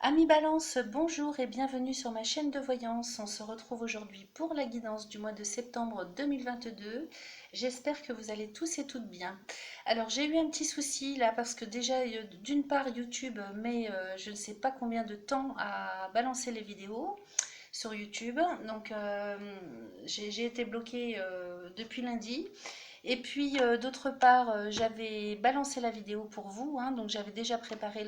Amis Balance, bonjour et bienvenue sur ma chaîne de voyance. On se retrouve aujourd'hui pour la guidance du mois de septembre 2022. J'espère que vous allez tous et toutes bien. Alors j'ai eu un petit souci là parce que déjà d'une part YouTube met je ne sais pas combien de temps à balancer les vidéos sur YouTube. Donc j'ai été bloquée depuis lundi. Et puis d'autre part, j'avais balancé la vidéo pour vous, hein, donc j'avais déjà préparé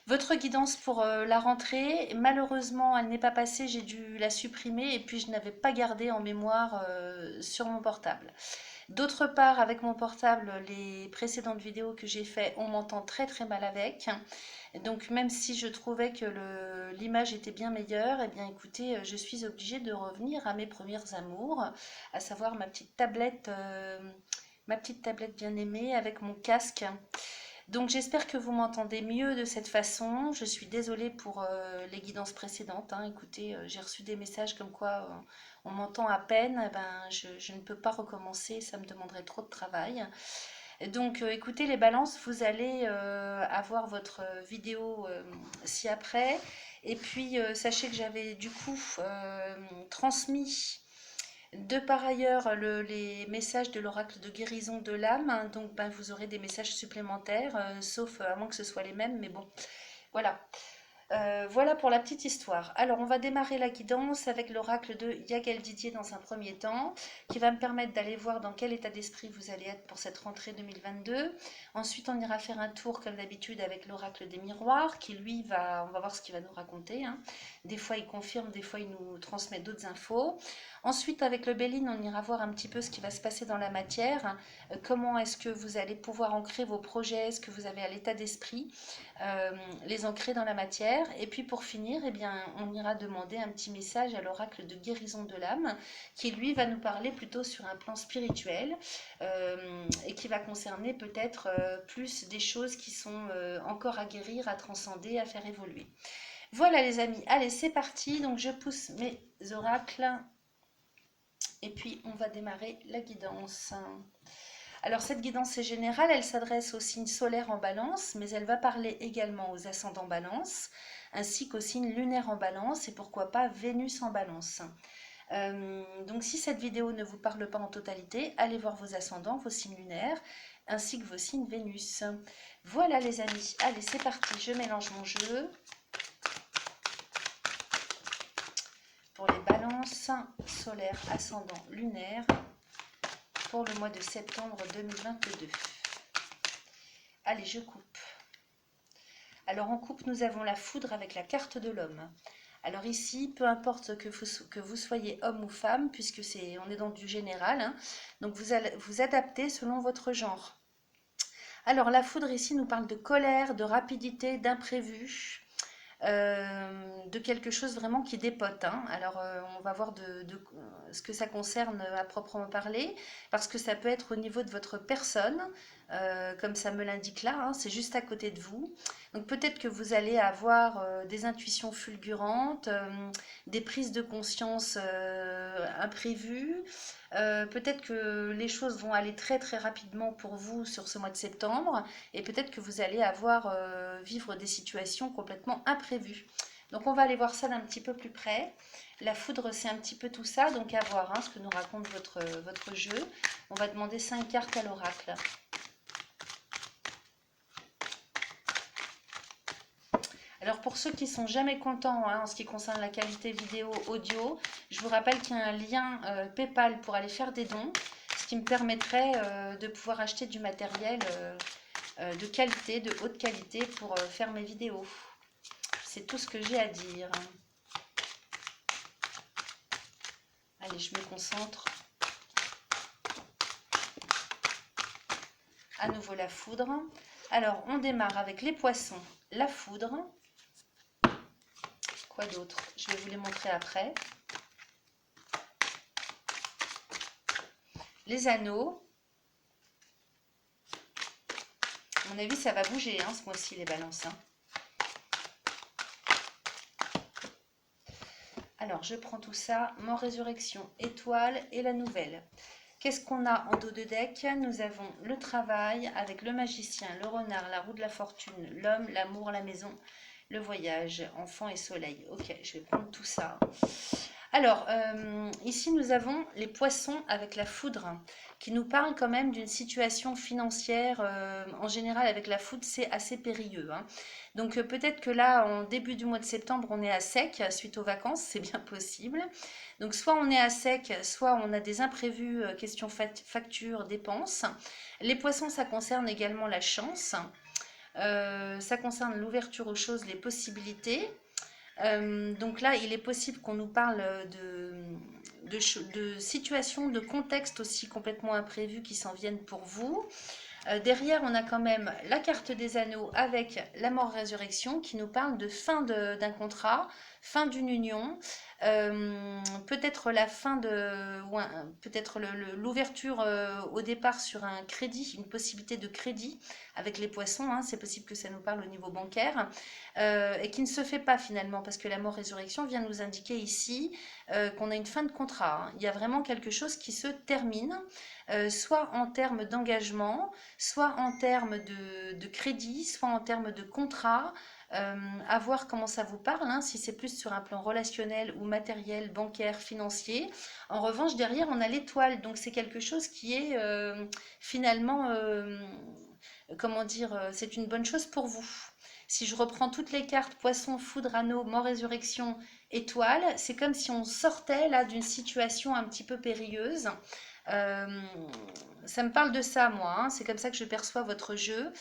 votre guidance pour la rentrée. Malheureusement, elle n'est pas passée, j'ai dû la supprimer et puis je n'avais pas gardé en mémoire sur mon portable. D'autre part, avec mon portable, les précédentes vidéos que j'ai faites, on m'entend très très mal avec. Donc même si je trouvais que l'image était bien meilleure, eh bien écoutez, je suis obligée de revenir à mes premiers amours, à savoir ma petite tablette bien aimée avec mon casque. Donc j'espère que vous m'entendez mieux de cette façon. Je suis désolée pour les guidances précédentes, hein. Écoutez, j'ai reçu des messages comme quoi on m'entend à peine. Eh ben, je ne peux pas recommencer, ça me demanderait trop de travail. Donc écoutez les balances, vous allez avoir votre vidéo ci-après. Et puis sachez que j'avais du coup transmis de par ailleurs, les messages de l'oracle de guérison de l'âme, hein. Donc ben, vous aurez des messages supplémentaires, sauf à moins que ce soit les mêmes, mais bon, voilà. Voilà pour la petite histoire. Alors, on va démarrer la guidance avec l'oracle de Yael Didier dans un premier temps, qui va me permettre d'aller voir dans quel état d'esprit vous allez être pour cette rentrée 2022. Ensuite, on ira faire un tour, comme d'habitude, avec l'oracle des miroirs, qui lui on va voir ce qu'il va nous raconter, hein. Des fois, il confirme, des fois, il nous transmet d'autres infos. Ensuite, avec le Béline, on ira voir un petit peu ce qui va se passer dans la matière. Comment est-ce que vous allez pouvoir ancrer vos projets, ce que vous avez à l'état d'esprit, euh, les ancrer dans la matière. Et puis pour finir, eh bien, on ira demander un petit message à l'oracle de guérison de l'âme, qui lui va nous parler plutôt sur un plan spirituel et qui va concerner peut-être plus des choses qui sont encore à guérir, à transcender, à faire évoluer. Voilà les amis, allez c'est parti, donc je pousse mes oracles et puis on va démarrer la guidance. Alors cette guidance est générale, elle s'adresse aux signes solaires en balance, mais elle va parler également aux ascendants balance, ainsi qu'aux signes lunaires en balance et pourquoi pas Vénus en balance. Donc si cette vidéo ne vous parle pas en totalité, allez voir vos ascendants, vos signes lunaires, ainsi que vos signes Vénus. Voilà les amis, allez c'est parti, je mélange mon jeu. Pour les balances solaires, ascendants, lunaires, pour le mois de septembre 2022. Allez, je coupe. Alors en coupe, nous avons la foudre avec la carte de l'homme. Alors ici, peu importe que vous soyez homme ou femme, puisque on est dans du général, hein, donc vous allez vous adapter selon votre genre. Alors la foudre ici nous parle de colère, de rapidité, d'imprévu, de quelque chose vraiment qui dépote, hein. Alors on va voir ce que ça concerne à proprement parler, parce que ça peut être au niveau de votre personne, comme ça me l'indique là, hein, c'est juste à côté de vous. Donc peut-être que vous allez avoir des intuitions fulgurantes, des prises de conscience imprévues. Peut-être que les choses vont aller très très rapidement pour vous sur ce mois de septembre et peut-être que vous allez vivre des situations complètement imprévues. Donc on va aller voir ça d'un petit peu plus près. La foudre, c'est un petit peu tout ça, donc à voir hein, ce que nous raconte votre jeu. On va demander 5 cartes à l'oracle. Alors pour ceux qui sont jamais contents hein, en ce qui concerne la qualité vidéo audio, je vous rappelle qu'il y a un lien PayPal pour aller faire des dons, ce qui me permettrait de pouvoir acheter du matériel de qualité, de haute qualité pour faire mes vidéos. C'est tout ce que j'ai à dire. Allez, je me concentre. À nouveau la foudre. Alors, on démarre avec les poissons. La foudre. Quoi d'autre? Je vais vous les montrer après. Les anneaux. À mon avis, ça va bouger hein, ce mois-ci, les balances. Hein. Alors, je prends tout ça. Mon résurrection, étoile et la nouvelle. Qu'est-ce qu'on a en dos de deck? Nous avons le travail avec le magicien, le renard, la roue de la fortune, l'homme, l'amour, la maison, le voyage, enfant et soleil. Ok, je vais prendre tout ça. Alors, ici, nous avons les poissons avec la foudre, qui nous parlent quand même d'une situation financière. En général, avec la foudre, c'est assez périlleux, hein. Donc, peut-être que là, en début du mois de septembre, on est à sec suite aux vacances, c'est bien possible. Donc, soit on est à sec, soit on a des imprévus, questions factures, dépenses. Les poissons, ça concerne également la chance. Ça concerne l'ouverture aux choses, les possibilités. Donc là, il est possible qu'on nous parle de situations, de contextes aussi complètement imprévus qui s'en viennent pour vous. Derrière, on a quand même la carte des anneaux avec la mort-résurrection qui nous parle de fin d'un contrat, fin d'une union, peut-être la fin de, peut-être l'ouverture au départ sur un crédit, une possibilité de crédit avec les poissons, hein, c'est possible que ça nous parle au niveau bancaire, et qui ne se fait pas finalement, parce que la mort-résurrection vient nous indiquer ici qu'on a une fin de contrat, hein. Il y a vraiment quelque chose qui se termine, soit en termes d'engagement, soit en termes de crédit, soit en termes de contrat, à voir comment ça vous parle, hein, si c'est plus sur un plan relationnel ou matériel, bancaire, financier. En revanche, derrière, on a l'étoile, donc c'est quelque chose qui est finalement, comment dire, c'est une bonne chose pour vous. Si je reprends toutes les cartes, poisson, foudre, anneau, mort, résurrection, étoile, c'est comme si on sortait là d'une situation un petit peu périlleuse. Euh, Ça me parle de ça, moi, hein. C'est comme ça que je perçois votre jeu.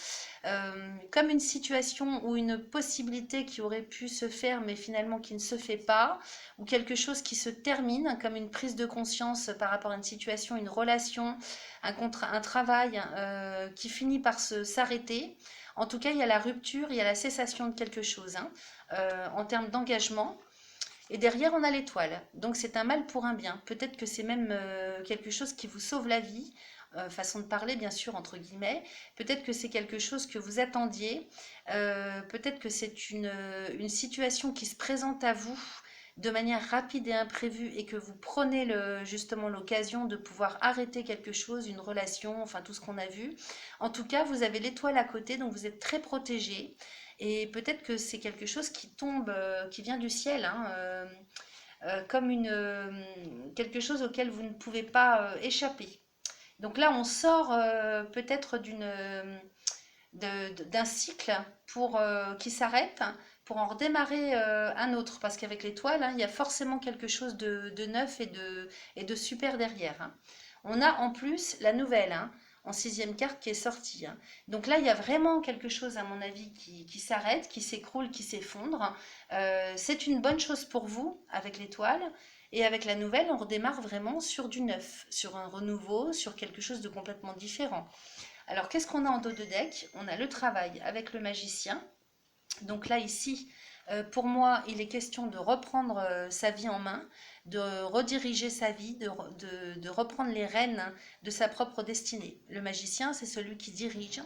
Comme une situation ou une possibilité qui aurait pu se faire, mais finalement qui ne se fait pas, ou quelque chose qui se termine, comme une prise de conscience par rapport à une situation, une relation, un travail qui finit par s'arrêter. En tout cas, il y a la rupture, il y a la cessation de quelque chose, hein, en termes d'engagement. Et derrière, on a l'étoile. Donc c'est un mal pour un bien. Peut-être que c'est même quelque chose qui vous sauve la vie. Façon de parler, bien sûr, entre guillemets. Peut-être que c'est quelque chose que vous attendiez. Peut-être que c'est une situation qui se présente à vous de manière rapide et imprévue et que vous prenez justement l'occasion de pouvoir arrêter quelque chose, une relation, enfin tout ce qu'on a vu. En tout cas, vous avez l'étoile à côté, donc vous êtes très protégé. Et peut-être que c'est quelque chose qui tombe, qui vient du ciel, hein, comme quelque chose auquel vous ne pouvez pas échapper. Donc là, on sort peut-être d'un cycle qui s'arrête pour en redémarrer un autre. Parce qu'avec l'étoile, hein, il y a forcément quelque chose de neuf et de super derrière, hein. On a en plus la nouvelle, hein, en sixième carte qui est sortie, hein. Donc là, il y a vraiment quelque chose, à mon avis, qui s'arrête, qui s'écroule, qui s'effondre. C'est une bonne chose pour vous avec l'étoile. Et avec la nouvelle, on redémarre vraiment sur du neuf, sur un renouveau, sur quelque chose de complètement différent. Alors, qu'est-ce qu'on a en dos de deck? On a le travail avec le magicien. Donc là, ici, pour moi, il est question de reprendre sa vie en main, de rediriger sa vie, de reprendre les rênes de sa propre destinée. Le magicien, c'est celui qui dirige,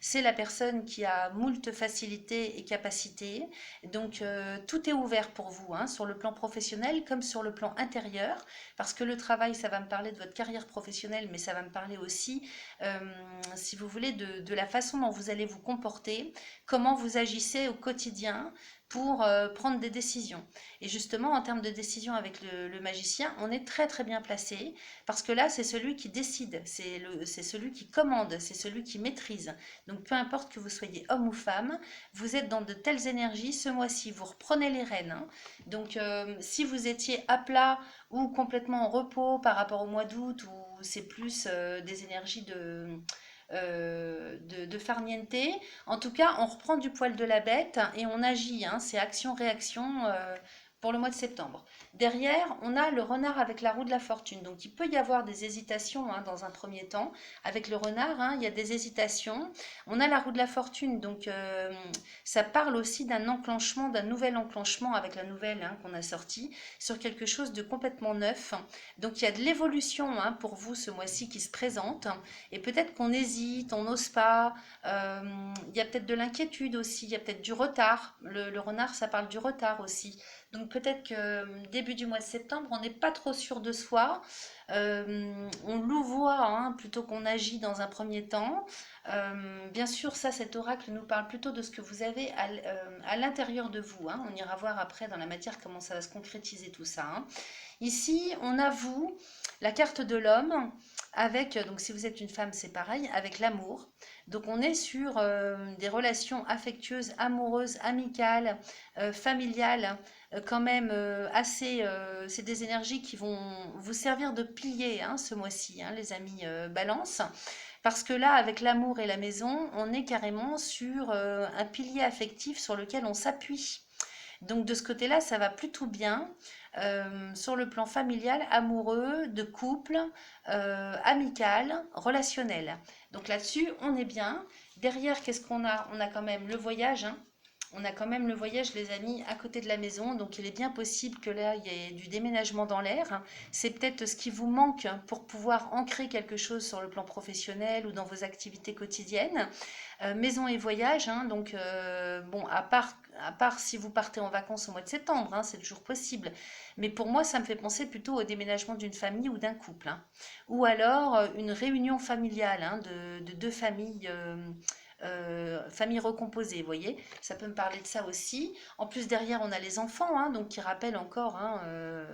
c'est la personne qui a moult facilités et capacités. Donc tout est ouvert pour vous, hein, sur le plan professionnel comme sur le plan intérieur, parce que le travail, ça va me parler de votre carrière professionnelle, mais ça va me parler aussi, si vous voulez, de la façon dont vous allez vous comporter, comment vous agissez au quotidien pour prendre des décisions. Et justement, en termes de décision avec le magicien, on est très très bien placé, parce que là, c'est celui qui décide, c'est celui qui commande, c'est celui qui maîtrise. Donc peu importe que vous soyez homme ou femme, vous êtes dans de telles énergies, ce mois-ci, vous reprenez les rênes, hein. Donc si vous étiez à plat ou complètement en repos par rapport au mois d'août, où c'est plus des énergies de farniente. En tout cas, on reprend du poil de la bête et on agit, hein, c'est action-réaction pour le mois de septembre. Derrière, on a le renard avec la roue de la fortune. Donc, il peut y avoir des hésitations, hein, dans un premier temps. Avec le renard, hein, il y a des hésitations. On a la roue de la fortune, donc ça parle aussi d'un enclenchement, d'un nouvel enclenchement avec la nouvelle, hein, qu'on a sortie, sur quelque chose de complètement neuf. Donc, il y a de l'évolution, hein, pour vous ce mois-ci qui se présente. Et peut-être qu'on hésite, on n'ose pas. Il y a peut-être de l'inquiétude aussi, il y a peut-être du retard. Le renard, ça parle du retard aussi. Donc peut-être que début du mois de septembre, on n'est pas trop sûr de soi. On louvoie hein, plutôt qu'on agit dans un premier temps. Bien sûr, ça, cet oracle nous parle plutôt de ce que vous avez à l'intérieur de vous. Hein. On ira voir après dans la matière comment ça va se concrétiser tout ça. Hein. Ici, on a vous, la carte de l'homme, avec, donc si vous êtes une femme, c'est pareil, avec l'amour. Donc on est sur des relations affectueuses, amoureuses, amicales, familiales, quand même assez... c'est des énergies qui vont vous servir de pilier hein, ce mois-ci, hein, les amis balance. Parce que là, avec l'amour et la maison, on est carrément sur un pilier affectif sur lequel on s'appuie. Donc de ce côté-là, ça va plutôt bien. Sur le plan familial, amoureux, de couple, amical, relationnel. Donc là-dessus, on est bien. Derrière, qu'est-ce qu'on a? On a quand même le voyage. Hein. On a quand même le voyage, les amis, à côté de la maison. Donc il est bien possible que là, il y ait du déménagement dans l'air. C'est peut-être ce qui vous manque pour pouvoir ancrer quelque chose sur le plan professionnel ou dans vos activités quotidiennes. Maison et voyage, hein, donc bon, à part si vous partez en vacances au mois de septembre, hein, c'est toujours possible. Mais pour moi, ça me fait penser plutôt au déménagement d'une famille ou d'un couple. Hein. Ou alors une réunion familiale hein, de deux familles. Famille recomposée, vous voyez, ça peut me parler de ça aussi. En plus, derrière, on a les enfants, hein, donc qui rappellent encore hein,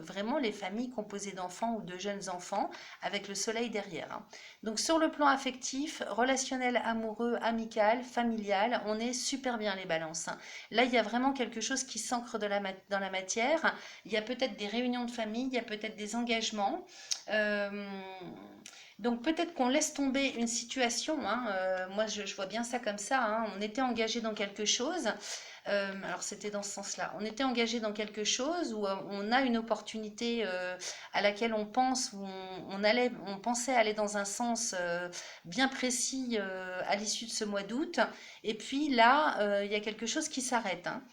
vraiment les familles composées d'enfants ou de jeunes enfants, avec le soleil derrière. Hein. Donc, sur le plan affectif, relationnel, amoureux, amical, familial, on est super bien les balances. Hein. Là, il y a vraiment quelque chose qui s'ancre dans la matière. Il y a peut-être des réunions de famille, il y a peut-être des engagements. Euh, donc peut-être qu'on laisse tomber une situation, hein, moi je vois bien ça comme ça, hein, on était engagé dans quelque chose, alors c'était dans ce sens-là, on était engagé dans quelque chose où on a une opportunité à laquelle on pense, où on pensait aller dans un sens bien précis à l'issue de ce mois d'août, et puis là il y a quelque chose qui s'arrête. Hein.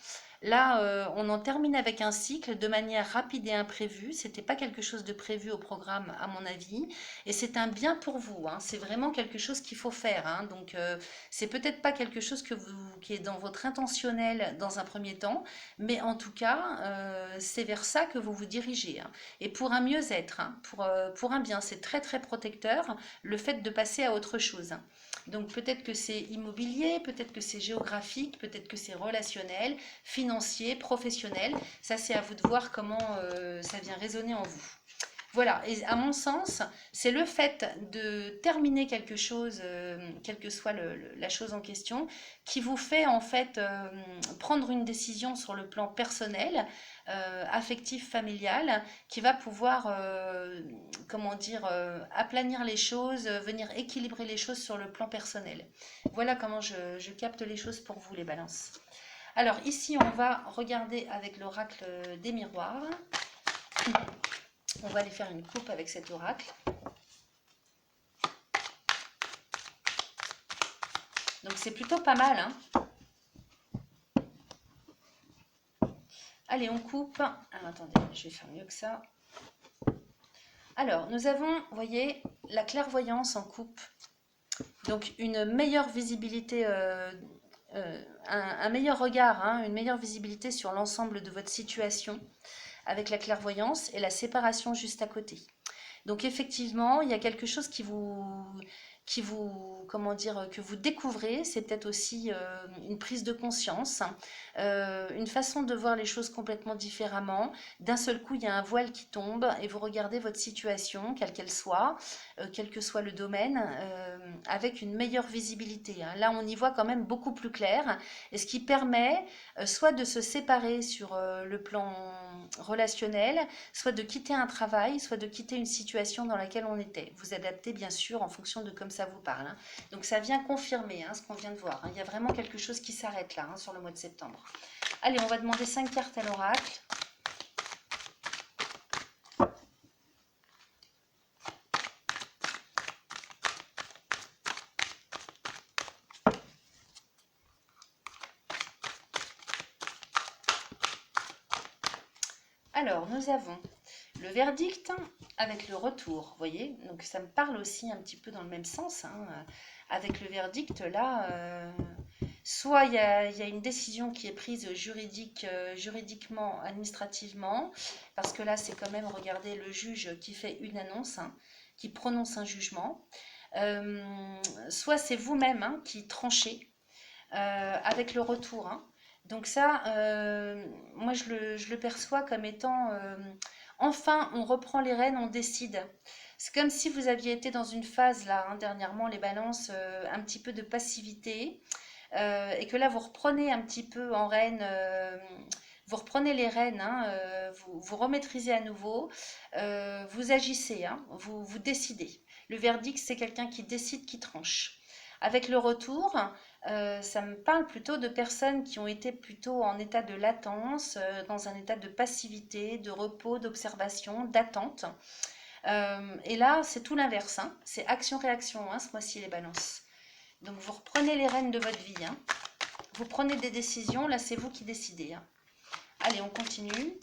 Là, on en termine avec un cycle de manière rapide et imprévue. C'était pas quelque chose de prévu au programme, à mon avis. Et c'est un bien pour vous. Hein. C'est vraiment quelque chose qu'il faut faire. Hein. Donc, c'est peut-être pas quelque chose qui est dans votre intentionnel dans un premier temps, mais en tout cas, c'est vers ça que vous vous dirigez. Hein. Et pour un mieux-être, hein, pour un bien, c'est très très protecteur le fait de passer à autre chose. Hein. Donc peut-être que c'est immobilier, peut-être que c'est géographique, peut-être que c'est relationnel, financier, professionnel. Ça, c'est à vous de voir comment ça vient résonner en vous. Voilà, et à mon sens, c'est le fait de terminer quelque chose, quelle que soit la chose en question, qui vous fait en fait prendre une décision sur le plan personnel, affectif, familial, qui va pouvoir, comment dire, aplanir les choses, venir équilibrer les choses sur le plan personnel. Voilà comment je capte les choses pour vous, les balances. Alors ici, on va regarder avec l'oracle des miroirs. On va aller faire une coupe avec cet oracle. Donc c'est plutôt pas mal. Hein. Allez, on coupe. Alors attendez, je vais faire mieux que ça. Alors, nous avons, vous voyez, la clairvoyance en coupe. Donc une meilleure visibilité, un meilleur regard, hein, une meilleure visibilité sur l'ensemble de votre situation avec la clairvoyance et la séparation juste à côté. Donc effectivement, il y a quelque chose comment dire, que vous découvrez. C'est peut-être aussi une prise de conscience, une façon de voir les choses complètement différemment. D'un seul coup, il y a un voile qui tombe et vous regardez votre situation, quelle qu'elle soit, quel que soit le domaine, avec une meilleure visibilité. Hein. Là, on y voit quand même beaucoup plus clair, et ce qui permet soit de se séparer sur le plan relationnel, soit de quitter un travail, soit de quitter une situation dans laquelle on était. Vous adaptez bien sûr en fonction de comme ça vous parle. Hein. Donc ça vient confirmer hein, ce qu'on vient de voir. Hein. Il y a vraiment quelque chose qui s'arrête là hein, sur le mois de septembre. Allez, on va demander 5 cartes à l'oracle. Alors, nous avons le verdict avec le retour, vous voyez, donc ça me parle aussi un petit peu dans le même sens, hein, avec le verdict là, Soit il y a une décision qui est prise juridiquement, administrativement, parce que là, c'est quand même, regardez, le juge qui fait une annonce, hein, qui prononce un jugement. Euh, Soit c'est vous-même, hein, qui tranchez avec le retour, hein. Donc ça, moi, je le perçois comme étant, enfin, on reprend les rênes, on décide. C'est comme si vous aviez été dans une phase, là, hein, dernièrement, les balances, un petit peu de passivité, et que là, vous reprenez un petit peu en rêne, vous reprenez les rênes, hein, vous remaîtrisez à nouveau, vous agissez, hein, vous décidez. Le verdict, c'est quelqu'un qui décide, qui tranche. Avec le retour, ça me parle plutôt de personnes qui ont été plutôt en état de latence, dans un état de passivité, de repos, d'observation, d'attente. Et là, c'est tout l'inverse, hein. C'est action-réaction, hein, ce mois-ci, les balances. Donc, vous reprenez les rênes de votre vie, hein. Vous prenez des décisions, là, c'est vous qui décidez, hein. Allez, on continue.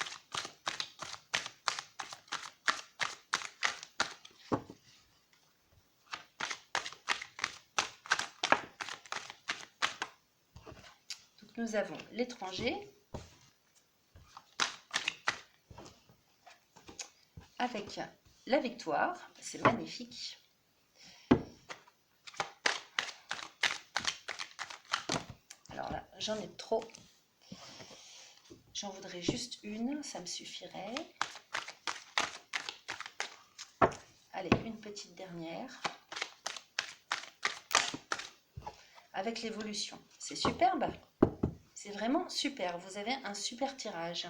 Donc, nous avons l'étranger avec la victoire. C'est magnifique. Alors là, j'en ai trop. J'en voudrais juste une, ça me suffirait. Allez, une petite dernière. Avec l'évolution. C'est superbe. C'est vraiment super. Vous avez un super tirage.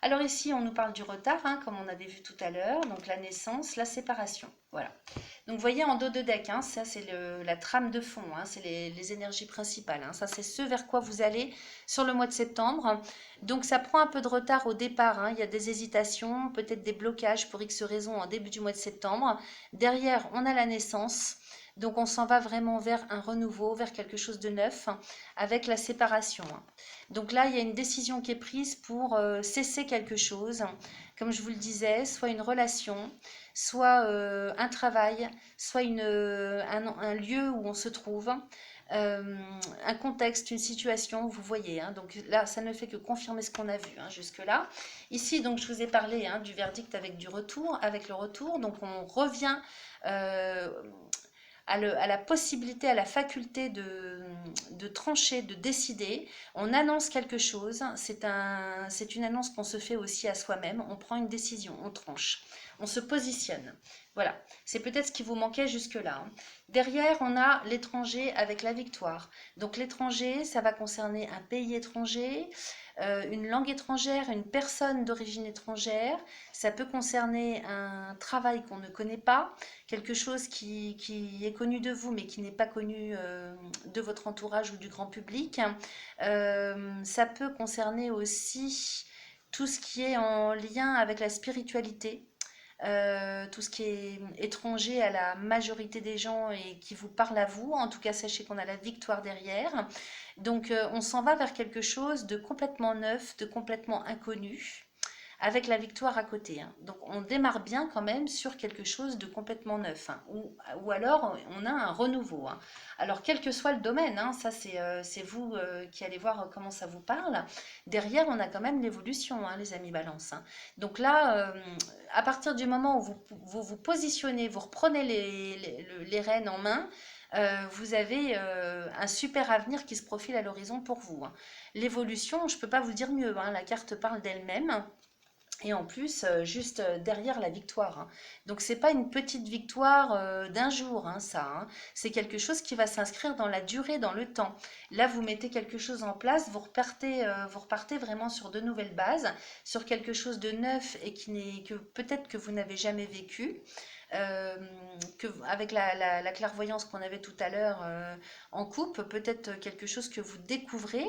Alors ici, on nous parle du retard, hein, comme on avait vu tout à l'heure. Donc la naissance, la séparation. Voilà. Donc vous voyez en dos de deck, hein, ça c'est la trame de fond, hein, c'est les énergies principales, hein, ça c'est ce vers quoi vous allez sur le mois de septembre. Donc ça prend un peu de retard au départ, hein, il y a des hésitations, peut-être des blocages pour X raisons en début du mois de septembre. Derrière, on a la naissance. Donc on s'en va vraiment vers un renouveau, vers quelque chose de neuf, hein, avec la séparation, hein. Donc là, il y a une décision qui est prise pour cesser quelque chose, comme je vous le disais, soit une relation, soit un travail, soit un lieu où on se trouve, un contexte, une situation, vous voyez, hein. Donc là, ça ne fait que confirmer ce qu'on a vu, hein, jusque-là. Ici, donc, je vous ai parlé, hein, du verdict avec du retour, avec le retour. Donc on revient euh, à la possibilité, à la faculté de trancher, de décider. On annonce quelque chose, c'est une annonce qu'on se fait aussi à soi-même. On prend une décision, on tranche, on se positionne. Voilà, c'est peut-être ce qui vous manquait jusque-là, hein. Derrière, on a l'étranger avec la victoire. Donc l'étranger, ça va concerner un pays étranger, une langue étrangère, une personne d'origine étrangère. Ça peut concerner un travail qu'on ne connaît pas, quelque chose qui est connu de vous mais qui n'est pas connu de votre entourage ou du grand public. Ça peut concerner aussi tout ce qui est en lien avec la spiritualité. Tout ce qui est étranger à la majorité des gens et qui vous parle à vous. En tout cas, sachez qu'on a la victoire derrière. Donc, on s'en va vers quelque chose de complètement neuf, de complètement inconnu, avec la victoire à côté, hein. Donc on démarre bien quand même sur quelque chose de complètement neuf, hein. Ou alors on a un renouveau, hein. Alors quel que soit le domaine, hein, ça c'est vous qui allez voir comment ça vous parle. Derrière on a quand même l'évolution, hein, les amis balance, hein. Donc là, à partir du moment où vous positionnez, vous reprenez les rênes en main, vous avez un super avenir qui se profile à l'horizon pour vous, hein. L'évolution, je ne peux pas vous dire mieux, hein, la carte parle d'elle-même. Et en plus, juste derrière la victoire, hein. Donc c'est pas une petite victoire d'un jour, hein, ça, hein. C'est quelque chose qui va s'inscrire dans la durée, dans le temps. Là, vous mettez quelque chose en place, vous repartez vraiment sur de nouvelles bases, sur quelque chose de neuf et que peut-être que vous n'avez jamais vécu. euh, avec la clairvoyance qu'on avait tout à l'heure en coupe, peut-être quelque chose que vous découvrez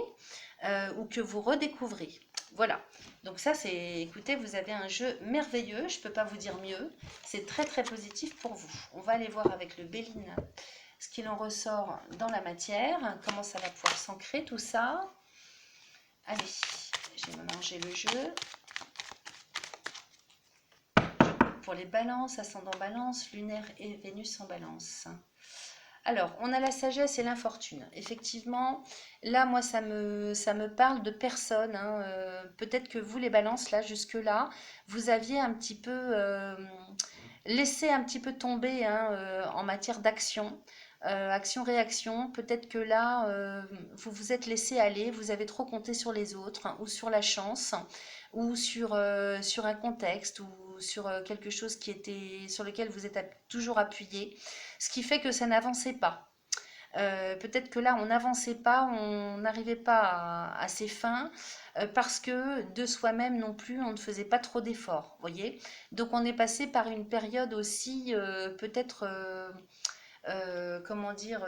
ou que vous redécouvrez. Voilà. Donc ça, c'est, écoutez, vous avez un jeu merveilleux, je ne peux pas vous dire mieux. C'est très très positif pour vous. On va aller voir avec le Béline ce qu'il en ressort dans la matière, comment ça va pouvoir s'ancrer tout ça. Allez, j'ai mélangé le jeu. Pour les balances, ascendant balance, lunaire et Vénus en balance. Alors, on a la sagesse et l'infortune. Effectivement, là, moi, ça me parle de personnes, hein. Peut-être que vous, les balances, là, jusque-là, vous aviez un petit peu laissé un petit peu tomber, hein, en matière d'action. Action-réaction, peut-être que là, vous vous êtes laissé aller, vous avez trop compté sur les autres, hein, ou sur la chance, ou sur un contexte, ou sur quelque chose qui était, sur lequel vous êtes toujours appuyé, ce qui fait que ça n'avançait pas. Peut-être que là, on n'avançait pas, on n'arrivait pas à ses fins, parce que de soi-même non plus, on ne faisait pas trop d'efforts, voyez. Donc on est passé par une période aussi, peut-être, comment dire,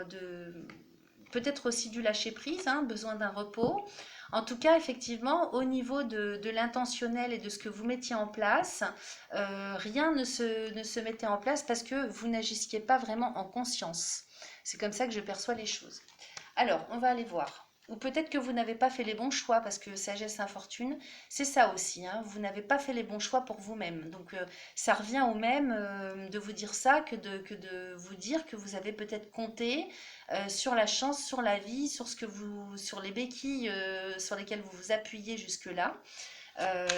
peut-être aussi du lâcher prise, hein, besoin d'un repos. En tout cas, effectivement, au niveau de l'intentionnel et de ce que vous mettiez en place, rien ne se mettait en place parce que vous n'agissiez pas vraiment en conscience. C'est comme ça que je perçois les choses. Alors, on va aller voir. Ou peut-être que vous n'avez pas fait les bons choix, parce que sagesse, infortune, c'est ça aussi, hein. Vous n'avez pas fait les bons choix pour vous-même. Donc, ça revient au même de vous dire ça que de vous dire que vous avez peut-être compté sur la chance, sur la vie, sur les béquilles sur lesquelles vous vous appuyez jusque-là.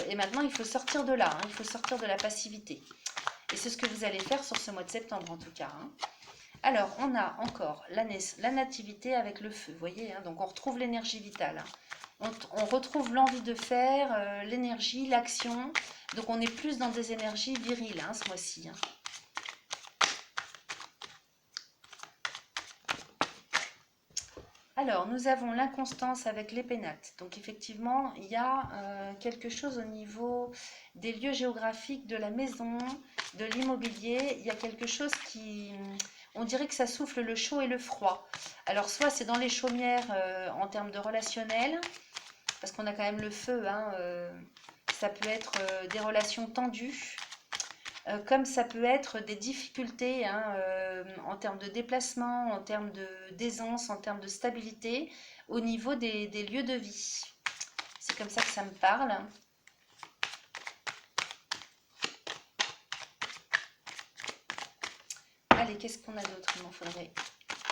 Et maintenant, il faut sortir de là, hein. Il faut sortir de la passivité. Et c'est ce que vous allez faire sur ce mois de septembre, en tout cas, hein. Alors, on a encore la nativité avec le feu, vous voyez, hein, donc on retrouve l'énergie vitale, hein. On retrouve l'envie de faire, l'énergie, l'action. Donc on est plus dans des énergies viriles, hein, ce mois-ci, hein. Alors, nous avons l'inconstance avec les pénates. Donc effectivement, il y a quelque chose au niveau des lieux géographiques, de la maison, de l'immobilier. Il y a quelque chose qui... On dirait que ça souffle le chaud et le froid. Alors, soit c'est dans les chaumières en termes de relationnel, parce qu'on a quand même le feu, hein, ça peut être des relations tendues, comme ça peut être des difficultés, hein, en termes de déplacement, en termes d'aisance, en termes de stabilité, au niveau des lieux de vie. C'est comme ça que ça me parle. Allez, qu'est-ce qu'on a d'autre? Il m'en faudrait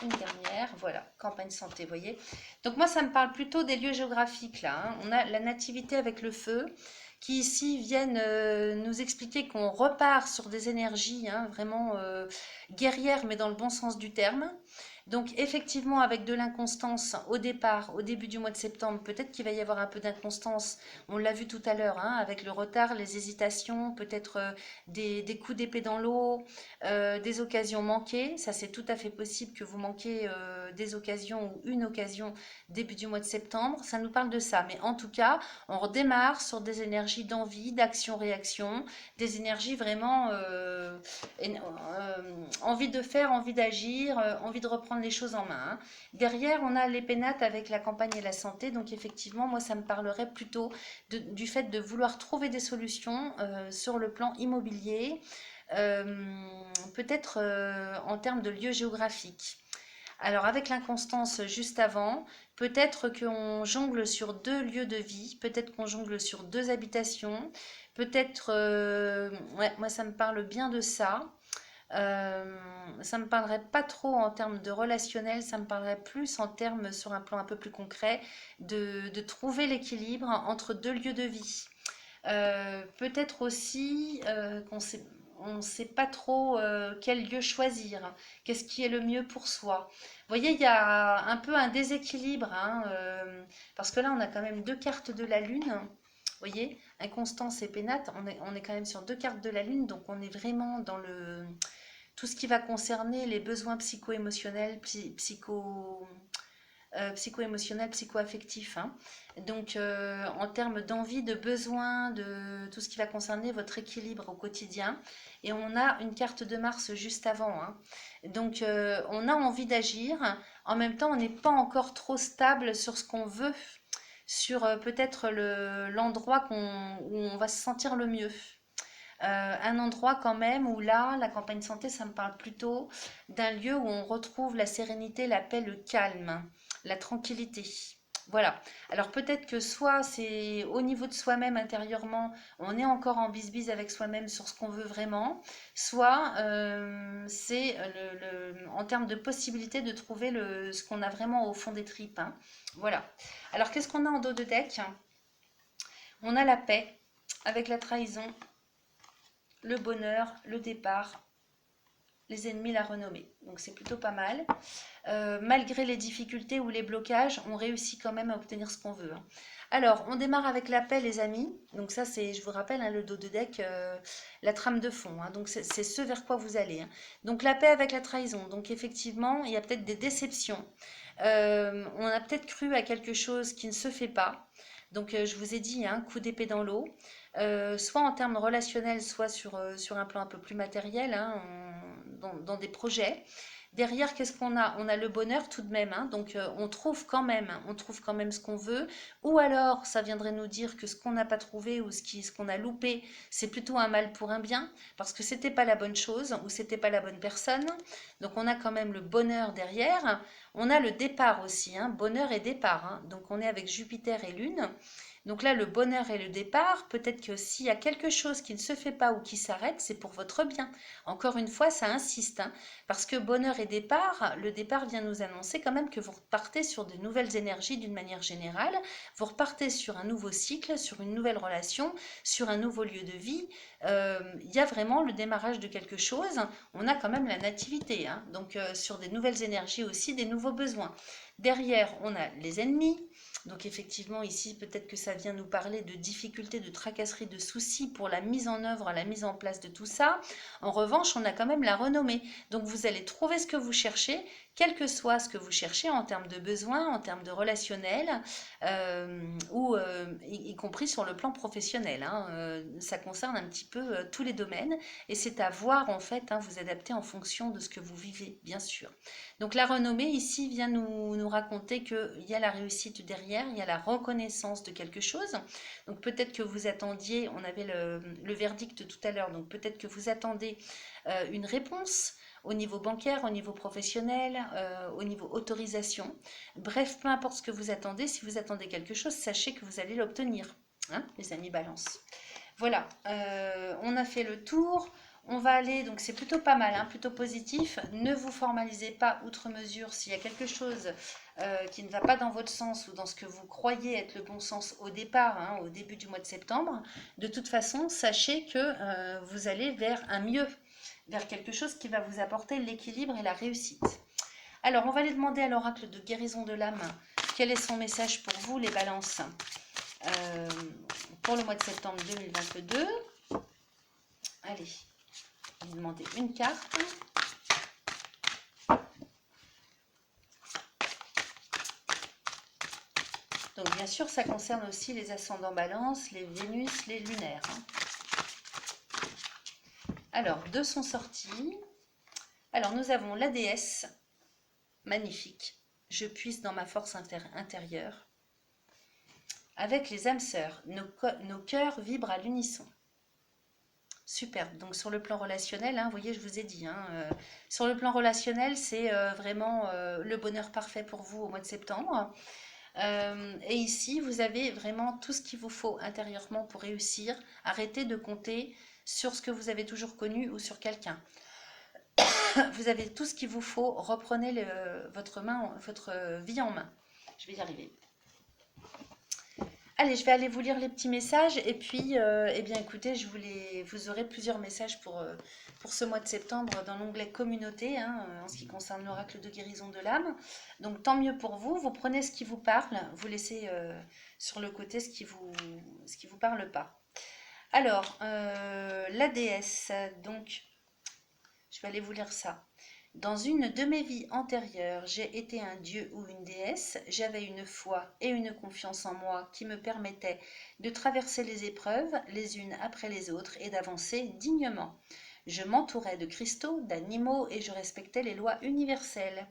une dernière. Voilà, campagne santé, vous voyez. Donc moi, ça me parle plutôt des lieux géographiques, là, hein. On a la nativité avec le feu, qui ici viennent nous expliquer qu'on repart sur des énergies, hein, vraiment guerrières, mais dans le bon sens du terme. Donc effectivement, avec de l'inconstance au départ, au début du mois de septembre, peut-être qu'il va y avoir un peu d'inconstance. On l'a vu tout à l'heure, hein, avec le retard, les hésitations, peut-être des coups d'épée dans l'eau, des occasions manquées. Ça, c'est tout à fait possible que vous manquiez des occasions ou une occasion début du mois de septembre. Ça nous parle de ça. Mais en tout cas, on redémarre sur des énergies d'envie, d'action-réaction, des énergies vraiment envie de faire, envie d'agir, envie de reprendre les choses en main, hein. Derrière, on a les pénates avec la campagne et la santé. Donc effectivement, moi, ça me parlerait plutôt du fait de vouloir trouver des solutions sur le plan immobilier, peut-être en termes de lieu géographique. Alors avec l'inconstance juste avant, peut-être qu'on jongle sur deux lieux de vie, peut-être qu'on jongle sur deux habitations, peut-être, ouais, moi ça me parle bien de ça. Ça me parlerait pas trop en termes de relationnel, ça me parlerait plus en termes sur un plan un peu plus concret de trouver l'équilibre entre deux lieux de vie. Peut-être aussi on ne sait pas trop quel lieu choisir, qu'est-ce qui est le mieux pour soi. Vous voyez, il y a un peu un déséquilibre, hein, parce que là, on a quand même deux cartes de la Lune. Vous voyez, Inconstance et Pénate, on est quand même sur deux cartes de la Lune, donc on est vraiment dans tout ce qui va concerner les besoins psycho-émotionnels, psycho-émotionnel, psycho-affectif, hein. Donc, en termes d'envie, de besoin, de tout ce qui va concerner votre équilibre au quotidien. Et on a une carte de Mars juste avant, hein. Donc, on a envie d'agir. En même temps, on n'est pas encore trop stable sur ce qu'on veut, sur peut-être l'endroit où on va se sentir le mieux. Un endroit quand même où là, la campagne santé, ça me parle plutôt d'un lieu où on retrouve la sérénité, la paix, le calme, la tranquillité. Voilà. Alors peut-être que soit c'est au niveau de soi-même intérieurement, on est encore en bisbise avec soi-même sur ce qu'on veut vraiment, soit c'est en termes de possibilité de trouver ce qu'on a vraiment au fond des tripes, hein. Voilà. Alors qu'est-ce qu'on a en dos de deck? On a la paix avec la trahison, le bonheur, le départ, les ennemis, la renommée. Donc c'est plutôt pas mal. Malgré les difficultés ou les blocages, on réussit quand même à obtenir ce qu'on veut, hein. Alors, on démarre avec la paix, les amis. Donc ça, c'est, je vous rappelle, hein, le dos de deck, la trame de fond, hein. Donc c'est ce vers quoi vous allez, hein. Donc la paix avec la trahison. Donc effectivement, il y a peut-être des déceptions. On a peut-être cru à quelque chose qui ne se fait pas. Donc je vous ai dit, hein, coup d'épée dans l'eau. Soit en termes relationnels, soit sur un plan un peu plus matériel, hein, dans des projets. Derrière, qu'est-ce qu'on a? On a le bonheur tout de même, hein, donc on trouve quand même ce qu'on veut. Ou alors, ça viendrait nous dire que ce qu'on n'a pas trouvé ou ce qu'on a loupé, c'est plutôt un mal pour un bien, parce que c'était pas la bonne chose ou c'était pas la bonne personne. Donc on a quand même le bonheur derrière. On a le départ aussi, hein, bonheur et départ, hein. Donc on est avec Jupiter et Lune. Donc là, le bonheur et le départ, peut-être que s'il y a quelque chose qui ne se fait pas ou qui s'arrête, c'est pour votre bien. Encore une fois, ça insiste, hein, parce que bonheur et départ, le départ vient nous annoncer quand même que vous repartez sur de nouvelles énergies d'une manière générale, vous repartez sur un nouveau cycle, sur une nouvelle relation, sur un nouveau lieu de vie. Il y a vraiment le démarrage de quelque chose. On a quand même la nativité, hein, donc sur des nouvelles énergies aussi, des nouveaux besoins. Derrière, on a les ennemis. Donc effectivement, ici, peut-être que ça vient nous parler de difficultés, de tracasseries, de soucis pour la mise en œuvre, la mise en place de tout ça. En revanche, on a quand même la renommée. Donc vous allez trouver ce que vous cherchez, quel que soit ce que vous cherchez en termes de besoins, en termes de relationnel, ou y compris sur le plan professionnel, hein. Ça concerne un petit peu tous les domaines et c'est à voir en fait, hein, vous adapter en fonction de ce que vous vivez, bien sûr. Donc la renommée ici vient nous raconter qu'il y a la réussite derrière, il y a la reconnaissance de quelque chose. Donc peut-être que vous attendiez, on avait le verdict tout à l'heure, donc peut-être que vous attendez une réponse au niveau bancaire, au niveau professionnel, au niveau autorisation. Bref, peu importe ce que vous attendez, si vous attendez quelque chose, sachez que vous allez l'obtenir, hein, les amis Balance. Voilà, on a fait le tour. On va aller, donc c'est plutôt pas mal, hein, plutôt positif. Ne vous formalisez pas outre mesure s'il y a quelque chose qui ne va pas dans votre sens ou dans ce que vous croyez être le bon sens au départ, hein, au début du mois de septembre. De toute façon, sachez que vous allez vers un mieux, vers quelque chose qui va vous apporter l'équilibre et la réussite. Alors, on va aller demander à l'oracle de guérison de l'âme quel est son message pour vous, les balances, euh, pour le mois de septembre 2022. Allez, on va demander une carte. Donc, bien sûr, ça concerne aussi les ascendants balance, les Vénus, les lunaires, hein. Alors, deux sont sortis. Alors, nous avons la déesse, magnifique. Je puise dans ma force intérieure. Avec les âmes sœurs, nos cœurs vibrent à l'unisson. Superbe. Donc sur le plan relationnel, hein, vous voyez, je vous ai dit, hein, sur le plan relationnel, c'est vraiment le bonheur parfait pour vous au mois de septembre. Et ici, vous avez vraiment tout ce qu'il vous faut intérieurement pour réussir. Arrêtez de compter sur ce que vous avez toujours connu ou sur quelqu'un. Vous avez tout ce qu'il vous faut. Reprenez votre vie en main. Je vais y arriver. Allez, je vais aller vous lire les petits messages et puis, eh bien, écoutez, vous aurez plusieurs messages pour ce mois de septembre dans l'onglet communauté, hein, en ce qui concerne l'oracle de guérison de l'âme. Donc, tant mieux pour vous. Vous prenez ce qui vous parle, vous laissez sur le côté ce qui vous parle pas. Alors, la déesse, donc, je vais aller vous lire ça. Dans une de mes vies antérieures, j'ai été un dieu ou une déesse, j'avais une foi et une confiance en moi qui me permettaient de traverser les épreuves les unes après les autres et d'avancer dignement. Je m'entourais de cristaux, d'animaux et je respectais les lois universelles.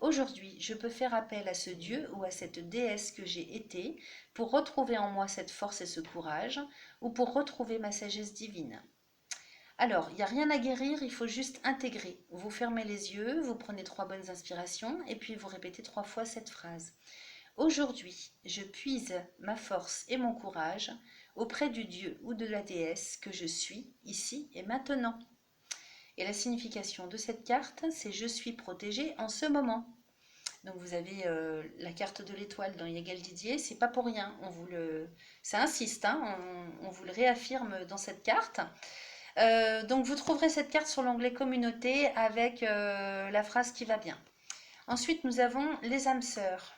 Aujourd'hui, je peux faire appel à ce dieu ou à cette déesse que j'ai été pour retrouver en moi cette force et ce courage ou pour retrouver ma sagesse divine. Alors, il n'y a rien à guérir, il faut juste intégrer. Vous fermez les yeux, vous prenez 3 bonnes inspirations et puis vous répétez 3 fois cette phrase. Aujourd'hui, je puise ma force et mon courage auprès du dieu ou de la déesse que je suis, ici et maintenant. Et la signification de cette carte, c'est je suis protégée en ce moment. Donc vous avez la carte de l'étoile dans Yegal Didier, c'est pas pour rien, ça insiste, hein, on vous le réaffirme dans cette carte. Donc vous trouverez cette carte sur l'onglet communauté avec la phrase qui va bien. Ensuite nous avons les âmes sœurs.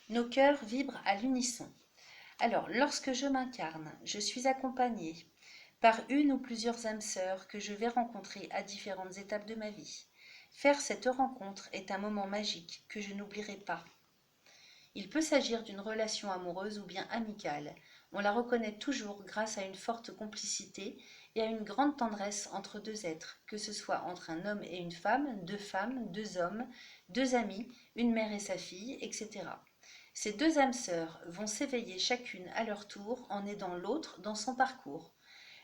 Nos cœurs vibrent à l'unisson. Alors lorsque je m'incarne, je suis accompagnée par une ou plusieurs âmes sœurs que je vais rencontrer à différentes étapes de ma vie. Faire cette rencontre est un moment magique que je n'oublierai pas. Il peut s'agir d'une relation amoureuse ou bien amicale. On la reconnaît toujours grâce à une forte complicité et à une grande tendresse entre deux êtres, que ce soit entre un homme et une femme, deux hommes, deux amis, une mère et sa fille, etc. Ces deux âmes sœurs vont s'éveiller chacune à leur tour en aidant l'autre dans son parcours.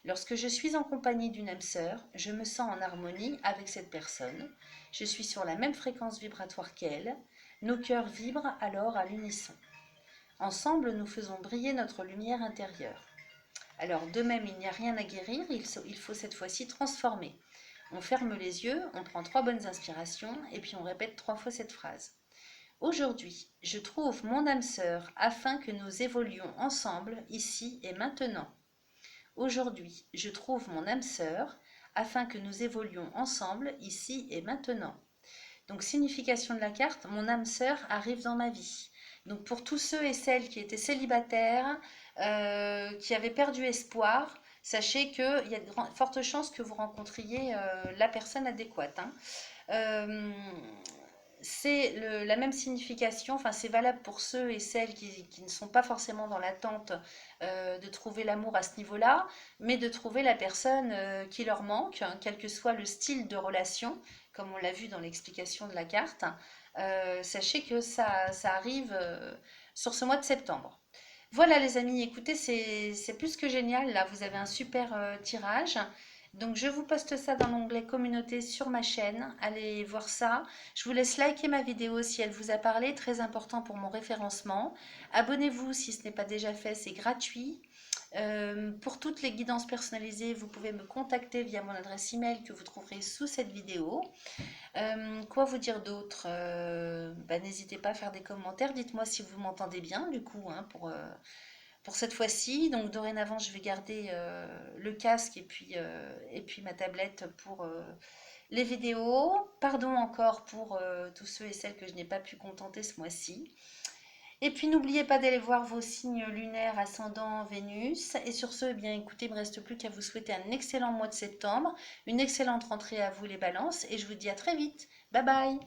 Lorsque je suis en compagnie d'une âme sœur, je me sens en harmonie avec cette personne. Je suis sur la même fréquence vibratoire qu'elle. Nos cœurs vibrent alors à l'unisson. Ensemble, nous faisons briller notre lumière intérieure. Alors, de même, il n'y a rien à guérir, il faut cette fois-ci transformer. On ferme les yeux, on prend 3 bonnes inspirations et puis on répète 3 fois cette phrase. Aujourd'hui, je trouve mon âme sœur afin que nous évoluions ensemble, ici et maintenant. Aujourd'hui, je trouve mon âme sœur afin que nous évoluions ensemble, ici et maintenant. Donc, signification de la carte, mon âme sœur arrive dans ma vie. Donc, pour tous ceux et celles qui étaient célibataires, qui avaient perdu espoir, sachez qu'il y a de fortes chances que vous rencontriez la personne adéquate, hein. C'est la même signification, enfin c'est valable pour ceux et celles qui ne sont pas forcément dans l'attente de trouver l'amour à ce niveau-là, mais de trouver la personne qui leur manque, hein, quel que soit le style de relation, comme on l'a vu dans l'explication de la carte. Sachez que ça arrive sur ce mois de septembre. Voilà les amis, écoutez, c'est plus que génial, là vous avez un super tirage. Donc je vous poste ça dans l'onglet communauté sur ma chaîne, allez voir ça. Je vous laisse liker ma vidéo si elle vous a parlé, très important pour mon référencement. Abonnez-vous si ce n'est pas déjà fait, c'est gratuit. Pour toutes les guidances personnalisées, vous pouvez me contacter via mon adresse email que vous trouverez sous cette vidéo. Quoi vous dire d'autre? N'hésitez pas à faire des commentaires, dites-moi si vous m'entendez bien du coup, hein, pour cette fois-ci. Donc dorénavant, je vais garder le casque et puis ma tablette pour les vidéos. Pardon encore pour tous ceux et celles que je n'ai pas pu contenter ce mois-ci. Et puis n'oubliez pas d'aller voir vos signes lunaires ascendant Vénus. Et sur ce, eh bien écoutez, il ne me reste plus qu'à vous souhaiter un excellent mois de septembre, une excellente rentrée à vous les balances, et je vous dis à très vite. Bye bye!